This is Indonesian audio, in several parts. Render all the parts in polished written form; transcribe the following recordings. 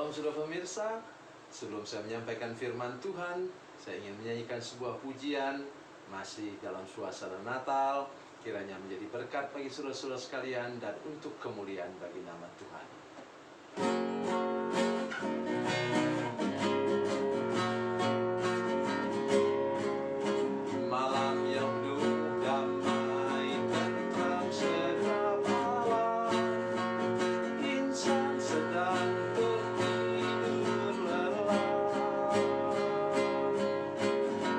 Shalom saudara pemirsa, sebelum saya menyampaikan firman Tuhan, saya ingin menyanyikan sebuah pujian, masih dalam suasana Natal, kiranya menjadi berkat bagi saudara-saudara sekalian dan untuk kemuliaan bagi nama Tuhan. Malam yang penuh damai, tentram segenap alam, insan sedang tertidur lelap.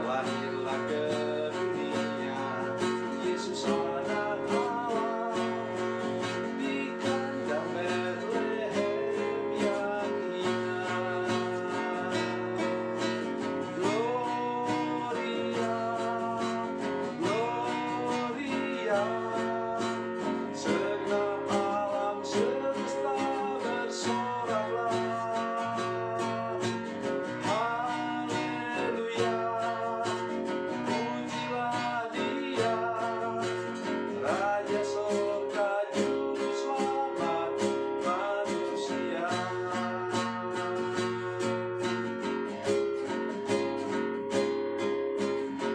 Lahirlah ke dunia Yesus anak Allah, di kandang Betlehem yang indah. Gloria, segenap alam semesta bersoraklah. Haleluya, pujilah Dia, Raja Sorga Juru Selamat manusia.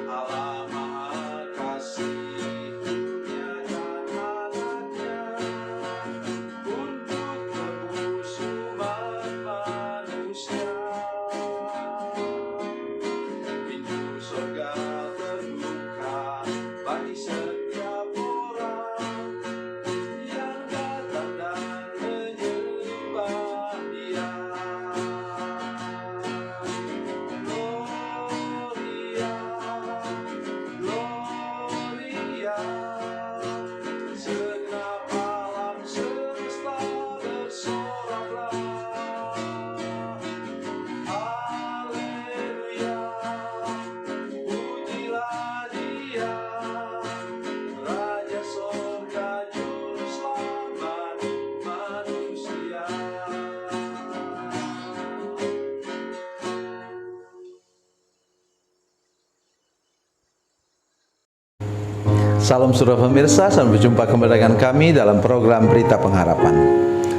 Allah Maha Kasih menyatakan anaknya untuk tebus umat manusia. Pintu surga terbuka bagi setiap orang yang datang dan menyembah Dia. Gloria, segenap alam semesta bersoraklah. Haleluya, pujilah Dia, Raja Sorga Juru Selamat manusia. Salam saudara pemirsa, selamat berjumpa kembali dengan kami dalam program Berita Pengharapan.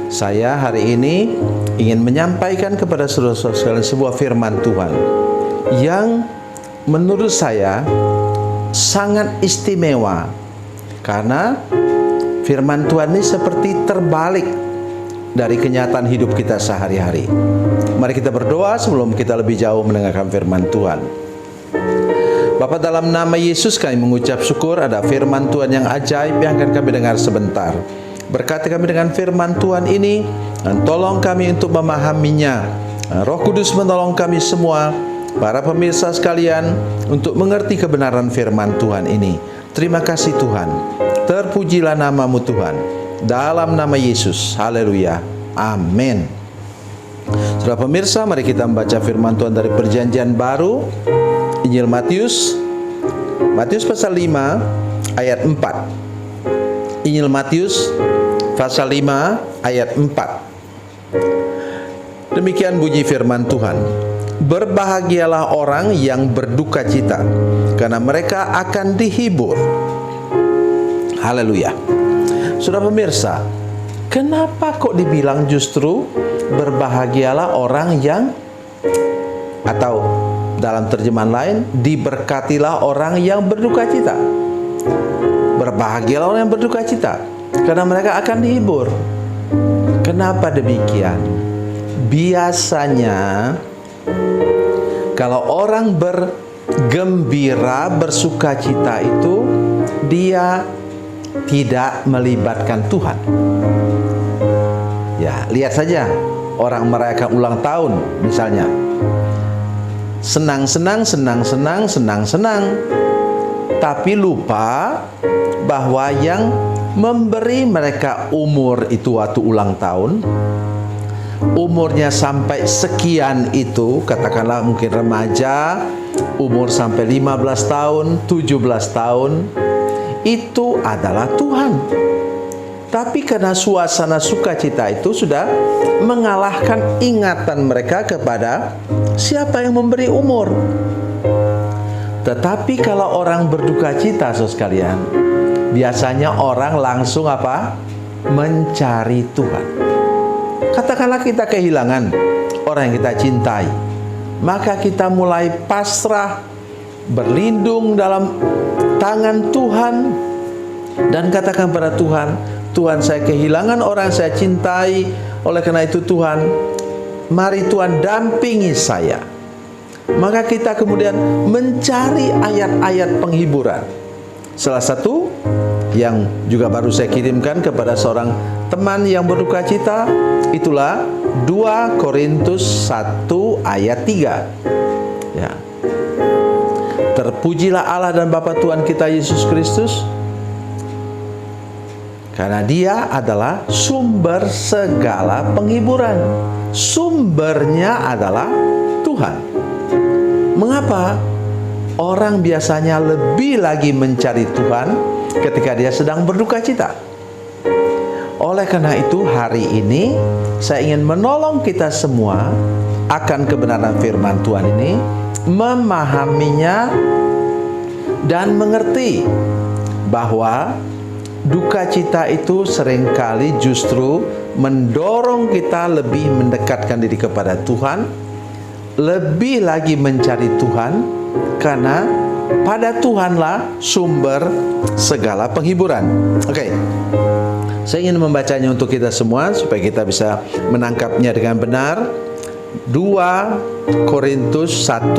Saya hari ini ingin menyampaikan kepada saudara-saudara sekalian sebuah firman Tuhan yang menurut saya sangat istimewa, karena firman Tuhan ini seperti terbalik dari kenyataan hidup kita sehari-hari. Mari kita berdoa sebelum kita lebih jauh mendengarkan firman Tuhan. Bapa, dalam nama Yesus kami mengucap syukur ada firman Tuhan yang ajaib yang akan kami dengar sebentar. Berkati kami dengan firman Tuhan ini dan tolong kami untuk memahaminya. Roh Kudus menolong kami semua, para pemirsa sekalian, untuk mengerti kebenaran firman Tuhan ini. Terima kasih Tuhan. Terpujilah namamu Tuhan. Dalam nama Yesus. Haleluya. Amin. Saudara pemirsa, mari kita membaca firman Tuhan dari Perjanjian Baru, Injil Matius pasal 5 ayat 4. Injil Matius pasal 5 ayat 4. Demikian bunyi firman Tuhan. Berbahagialah orang yang berduka cita, karena mereka akan dihibur. Haleluya. Saudara pemirsa, kenapa kok dibilang justru berbahagialah orang yang, atau dalam terjemahan lain, diberkatilah orang yang berduka cita. Berbahagialah orang yang berduka cita, karena mereka akan dihibur. Kenapa demikian? Biasanya kalau orang bergembira, bersuka cita itu, dia tidak melibatkan Tuhan. Ya, lihat saja orang merayakan ulang tahun misalnya. Senang-senang, tapi lupa bahwa yang memberi mereka umur itu waktu ulang tahun, umurnya sampai sekian itu, katakanlah mungkin remaja, umur sampai 15 tahun, 17 tahun, itu adalah Tuhan. Tapi karena suasana sukacita itu sudah mengalahkan ingatan mereka kepada siapa yang memberi umur. Tetapi kalau orang berduka cita, saudara sekalian, biasanya orang langsung apa? Mencari Tuhan. Kata katakanlah kita kehilangan orang yang kita cintai, maka kita mulai pasrah, berlindung dalam tangan Tuhan, dan katakan pada Tuhan, Tuhan, saya kehilangan orang saya cintai, oleh karena itu Tuhan, mari Tuhan dampingi saya. Maka kita kemudian mencari ayat-ayat penghiburan. Salah satu yang juga baru saya kirimkan kepada seorang teman yang berduka cita, itulah 2 Korintus 1 ayat 3. Ya. Terpujilah Allah dan Bapa Tuhan kita Yesus Kristus, karena Dia adalah sumber segala penghiburan. Sumbernya adalah Tuhan. Mengapa orang biasanya lebih lagi mencari Tuhan ketika dia sedang berduka cita? Oleh karena itu, hari ini saya ingin menolong kita semua akan kebenaran firman Tuhan ini, memahaminya dan mengerti bahwa duka cita itu seringkali justru mendorong kita lebih mendekatkan diri kepada Tuhan, lebih lagi mencari Tuhan, karena pada Tuhanlah sumber segala penghiburan. Oke, saya ingin membacanya untuk kita semua supaya kita bisa menangkapnya dengan benar. 2 Korintus 1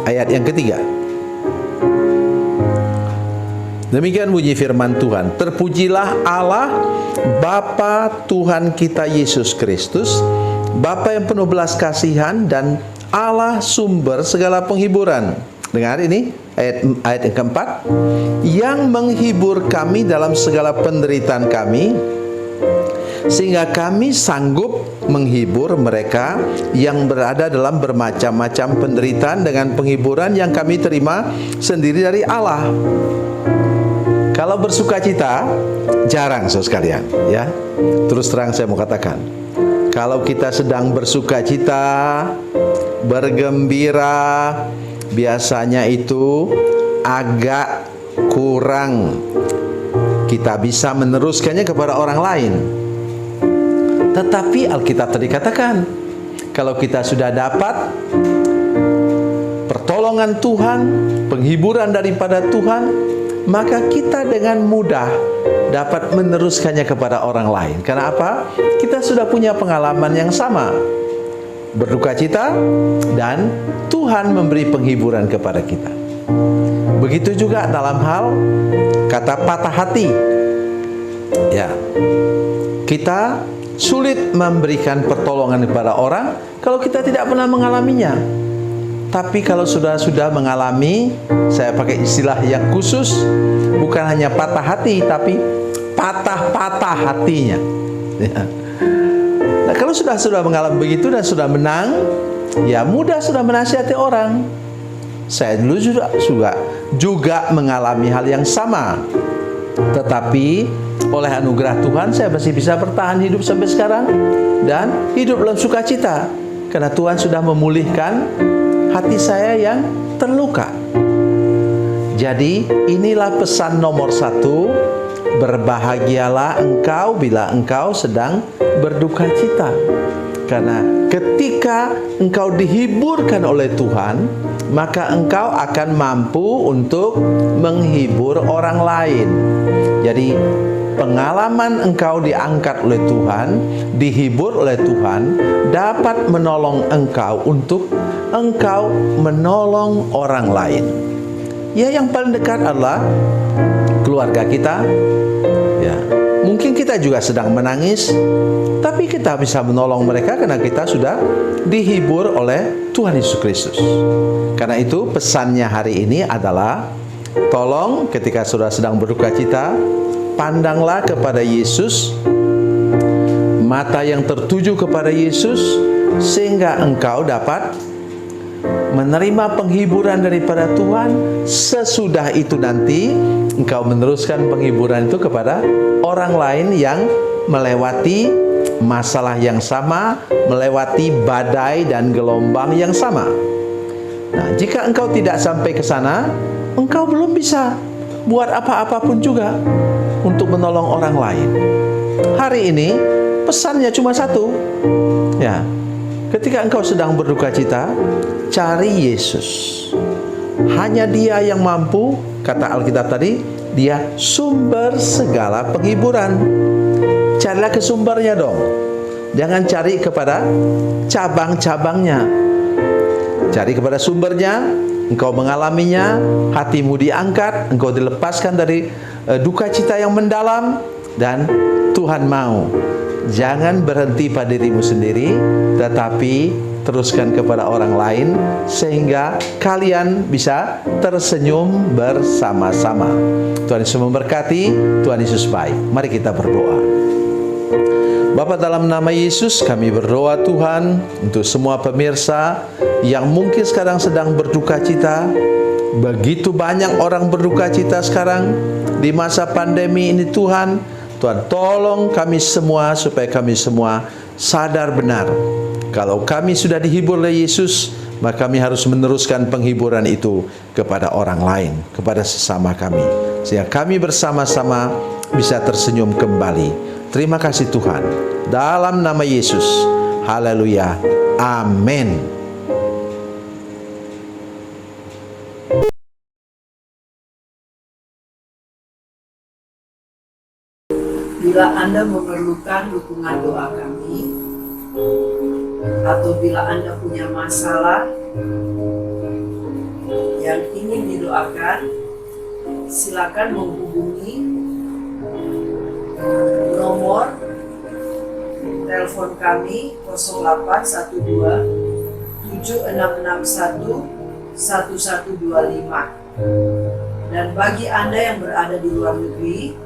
ayat yang ketiga. Demikian bunyi firman Tuhan. Terpujilah Allah Bapa Tuhan kita Yesus Kristus, Bapa yang penuh belas kasihan dan Allah sumber segala penghiburan. Dengar ini ayat yang keempat, yang menghibur kami dalam segala penderitaan kami, sehingga kami sanggup menghibur mereka yang berada dalam bermacam-macam penderitaan dengan penghiburan yang kami terima sendiri dari Allah. Kalau bersuka cita jarang, saudara sekalian, ya. Terus terang saya mau katakan, kalau kita sedang bersuka cita, bergembira, biasanya itu agak kurang kita bisa meneruskannya kepada orang lain. Tetapi Alkitab tadi katakan, kalau kita sudah dapat pertolongan Tuhan, penghiburan daripada Tuhan, maka kita dengan mudah dapat meneruskannya kepada orang lain. Karena apa? Kita sudah punya pengalaman yang sama, berduka cita, dan Tuhan memberi penghiburan kepada kita. Begitu juga dalam hal kata patah hati. Ya, kita sulit memberikan pertolongan kepada orang kalau kita tidak pernah mengalaminya. Tapi kalau sudah mengalami, saya pakai istilah yang khusus, bukan hanya patah hati, tapi patah-patah hatinya. Ya. Nah, kalau sudah mengalami begitu dan sudah menang, ya mudah sudah menasihati orang. Saya dulu juga mengalami hal yang sama. Tetapi oleh anugerah Tuhan saya masih bisa bertahan hidup sampai sekarang dan hidup dalam sukacita, karena Tuhan sudah memulihkan hati saya yang terluka. Jadi inilah pesan nomor 1, berbahagialah engkau bila engkau sedang berduka cita. Karena ketika engkau dihiburkan oleh Tuhan, maka engkau akan mampu untuk menghibur orang lain. Jadi pengalaman engkau diangkat oleh Tuhan, dihibur oleh Tuhan, dapat menolong engkau untuk engkau menolong orang lain. Ya, yang paling dekat adalah keluarga kita. Ya, mungkin kita juga sedang menangis, tapi kita bisa menolong mereka karena kita sudah dihibur oleh Tuhan Yesus Kristus. Karena itu pesannya hari ini adalah, tolong ketika saudara sedang berduka cita, pandanglah kepada Yesus, mata yang tertuju kepada Yesus, sehingga engkau dapat menerima penghiburan daripada Tuhan. Sesudah itu nanti engkau meneruskan penghiburan itu kepada orang lain yang melewati masalah yang sama, melewati badai dan gelombang yang sama. Nah, jika engkau tidak sampai ke sana, engkau belum bisa buat apa-apapun juga untuk menolong orang lain. Hari ini pesannya cuma satu, ya. Ketika engkau sedang berduka cita, cari Yesus. Hanya Dia yang mampu, kata Alkitab tadi, Dia sumber segala penghiburan. Carilah ke sumbernya dong. Jangan cari kepada cabang-cabangnya. Cari kepada sumbernya, engkau mengalaminya, hatimu diangkat, engkau dilepaskan dari duka cita yang mendalam, dan Tuhan mau. Jangan berhenti pada dirimu sendiri, tetapi teruskan kepada orang lain, sehingga kalian bisa tersenyum bersama-sama. Tuhan Yesus memberkati, Tuhan Yesus baik. Mari kita berdoa. Bapa, dalam nama Yesus kami berdoa Tuhan untuk semua pemirsa yang mungkin sekarang sedang berduka cita. Begitu banyak orang berduka cita sekarang di masa pandemi ini Tuhan. Tuhan tolong kami semua supaya kami semua sadar benar, kalau kami sudah dihibur oleh Yesus, maka kami harus meneruskan penghiburan itu kepada orang lain, kepada sesama kami, sehingga kami bersama-sama bisa tersenyum kembali. Terima kasih Tuhan, dalam nama Yesus. Haleluya, amin. Bila Anda memerlukan dukungan doa kami, atau bila Anda punya masalah yang ingin didoakan, silakan menghubungi nomor telepon kami 0812 7661 1125. Dan bagi Anda yang berada di luar negeri,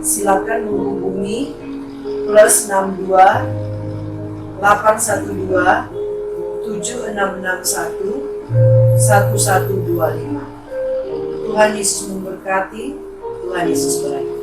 silakan menghubungi +62 812 7661 1125. Tuhan Yesus memberkati, Tuhan Yesus berkati.